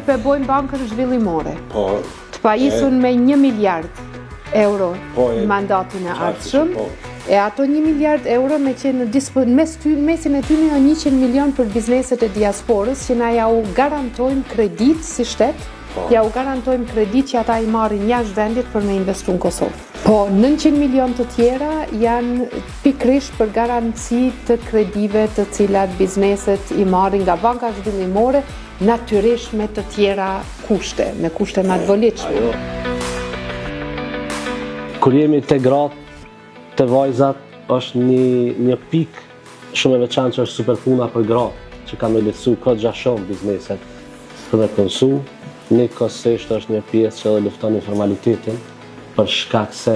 përbojnë bankën zhvillimore. Po. Të pajisun me 1 miliard euro në mandatin e ardhshëm. E ato 1 miliard euro me që në mesin e tyre janë 100 milion për bizneset e diasporës që na ja u garantojmë kredit si shtet, ja u garantojmë kredit që ata i marrin jashtë vendit për me investu në Kosovë. Po 900 milion të tjera janë pikrisht për garanci të kredive të cilat bizneset i marrin nga banka zhvillimore, natyrisht me të tjera kushte, me kushte më të volitshme. Kur jemi te gratë, te vajzat, është një pikë shumë e veçantë që është super puna për gratë, që ka me lehtësu këtë gjashon bizneset për me konsu. Një kosisht është një pjesë që edhe lufton informalitetin, për shkak se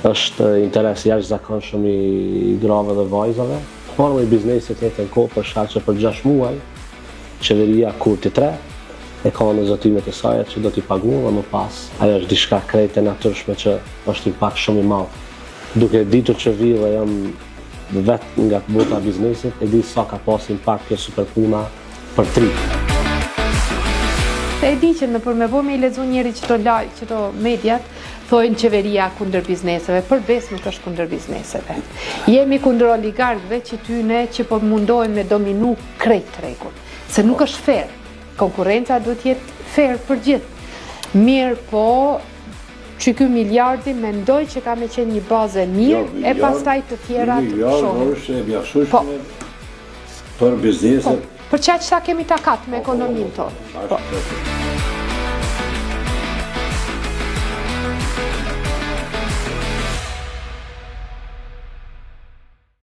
është interes jashtëzakonshëm i grave dhe vajzave. Por me bizneset jetën kohë për shkak që për 6 muaj, qeveria Kurti 3 e ka në zotimet e saj që do t'i paguajë dhe më pas. Ajo është diçka krejt e natyrshme që është impakt shumë i madh. Duke ditur që vi dhe jam vetë nga bota biznesit, e di sa ka pas impakt kjo superpuna për tri. E di që nëpër me me i lexu njëri qëto mediat, thojnë qeveria kundër bizneseve, përbes nuk është kundër bizneseve. Jemi kundër oligarkëve që tyne që po mundohen me dominu krejt tregun, se nuk është fair. Konkurenca duhet jetë fair për gjithë. Mirë po, që ky miliardi mendoj që ka me qenë një bazë mirë, e pastaj të tjerat shohin. Miliard është e mjaftueshme për bizneset. Për çfarë kemi takat me ekonominë tonë.